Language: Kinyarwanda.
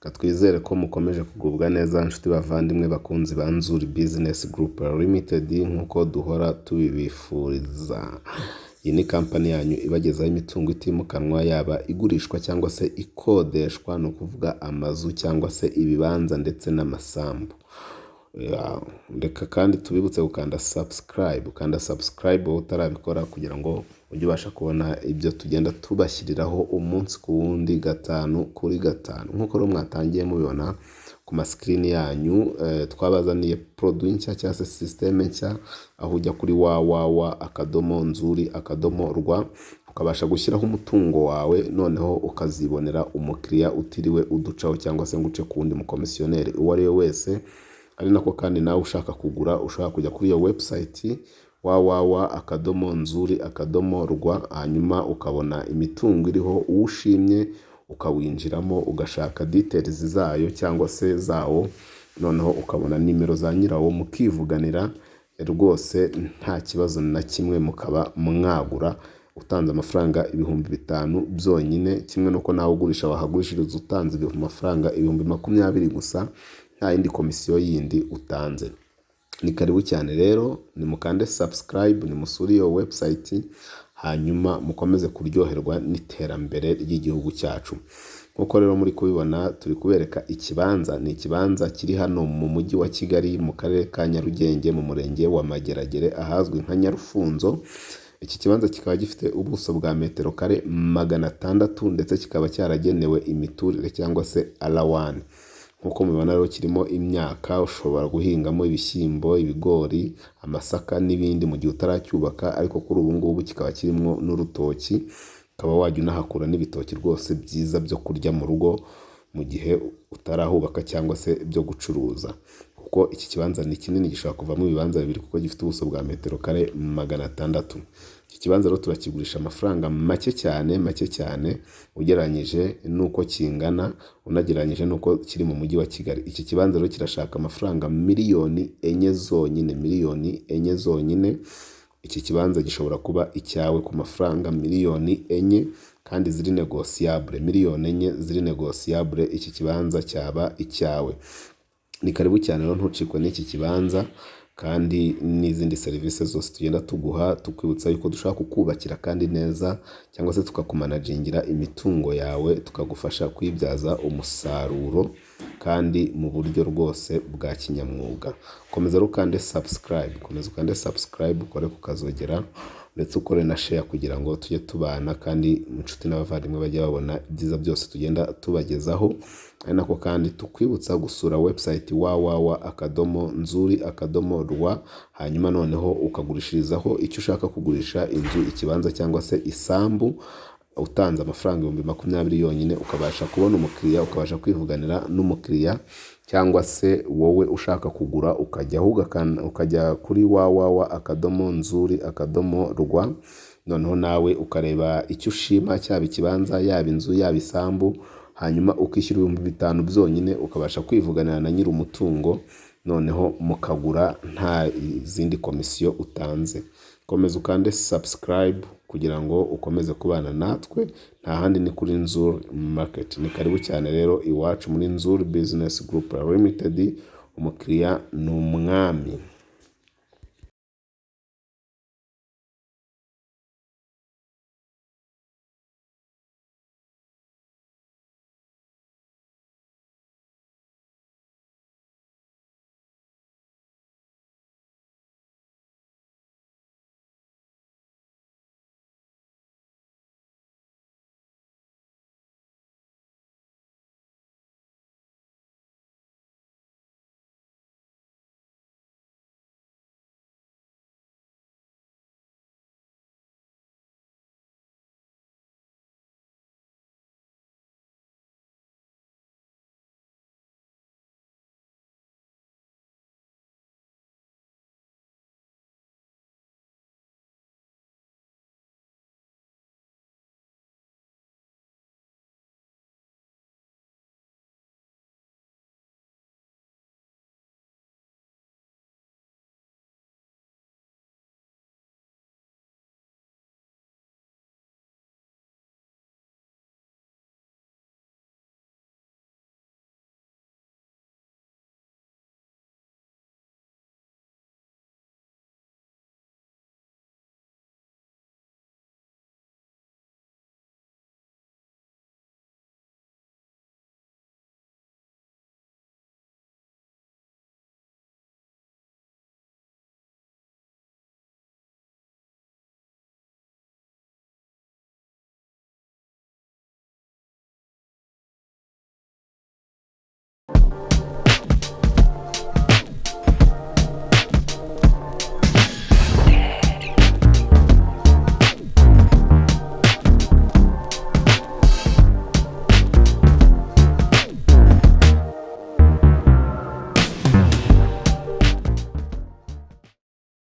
Katwizere ko mukomeje kugubwa neza nshuti bavandimwe bakunzi ba Nzuri Business Group Limited nk'uko duhora tubibifuriza. Iyi ni kampani yanyu ibagezaho imitungo itimukanwa yaba igurishwa cyangwa se ikodeshwa, no kuvuga amazu cyangwa se ibibanza ndetse n'amasambu. Reka kandi tubibutse gukanda subscribe wowe utarabikora kugira ngo ujye ubasha kubona ibyo tugenda tubashyiriraho umunsi ku wundi, gatanu kuri gatanu. Nk'uko rero mwatangiye mubibona ku maskrini yanyu, twabazaniye produit nshya cyangwa se system nshya, aho ujya kuri www.nzuri.rw ukabasha gushyiraho umutungo wawe, noneho ukazibonera umukiriya utiriwe uducaho cyangwa se ngo uce ku wundi mukomisiyoneri uwo ari we wese. Ari nako kandi nawe ushaka kugura ushaka kujya kuri iyo website www.nzuri.rw, hanyuma ukabona imitungo iriho uwushimye ukawinjiramo ugashaka details zayo cyangwa se zawo, noneho ukabona nimero za nyirawo mukivuganira rwose nta kibazo na kimwe, mukaba mwagura utanze amafaranga 5,000 byonyine, kimwe nuko nawe ugurisha wahagurishiriza utanze amafaranga 20,000 gusa, nta yindi komisiyo yindi utanze. Ni karibu cyane rero, ni mukande subscribe, ni musuri iyo website, hanyuma mukomeze kuryoherwa n'iterambere ry'igihugu cyacu. Nkuko rero muri kubibona turi kubereka ikibanza, ni ikibanza kiri hano mu mujyi wa Kigali mu karere ka Nyarugenge mu murenge wa Mageragere ahazwi nka Nyarufunzo. Iki kibanza kikaba gifite ubuso bwa metero kare 600 ndetse kikaba cyaragenewe imiturire cyangwa se R1. Nkuko mubibona rero kirimo imyaka, ushobora guhingamo ibishyimbo, ibigori, amasaka n'ibindi mu gihe utaracyubaka, ariko kuri ubu ngubu kikaba kirimo n'urutoki, ukaba wajya unahakura n'ibitoki rwose byiza byo kurya mu rugo mu gihe utarahubaka cyangwa se byo gucuruza. Kuko iki kibanza ni kinini, gishobora kuvamo ibibanza bibiri kuko gifite ubuso bwa metero kare 600. Iki kibanza rero turakigurisha amafaranga make cyane ugereranyije nuko kingana, unagereranyije nuko kiri mu mujyi wa Kigali. Iki kibanza rero kirashaka amafaranga 4,000,000 zonyine. Iki kibanza gishobora kuba icyawe ku mafaranga 4,000,000 kandi ziri negociable, 4,000,000 ziri negociable, iki kibanza cyaba icyawe. Ni karibu cyane rero, ntucikwe n'iki kibanza kandi n'izindi serivisi zose tugenda tuguha, tukwibutsa yuko dushaka kukubakira kandi neza, cyangwa se tukakumanagingira imitungo yawe, tukagufasha kuyibyaza umusaruro kandi mu buryo rwose bwa kinyamwuga. Komeza rero ukande subscribe, ukore kukazogera ndetse ukore na share kugira ngo tujye tubana kandi inshuti n'abavandimwe bajye babona ibyiza byose tugenda tubagezaho. Ari nako kandi tukwibutsa gusura website www.nzuri.rw, hanyuma noneho ukagurishirizaho icyo ushaka kugurisha, inzu, ikibanza cyangwa se isambu, utanze amafaranga 20,000 yonyine ukabasha kubona umukiriya, ukabasha kwivuganira n'umukiriya, cyangwa se wowe ushaka kugura ukajya kuri www.nzuri.rw, noneho nawe ukareba icyo ushima, cyaba ikibanza, yaba inzu, yaba isambu, hanyuma ukishyura 5,000 byonyine ukabasha kwivuganira na nyiri umutungo, noneho mukagura nta zindi komisiyo utanze. Komeza ukande subscribe kugira ngo ukomeze kubana natwe, nta handi ni kuri Nzuri Market. Ni karibu cyane rero iwacu muri Nzuri Business Group Limited, umukiriya ni umwami.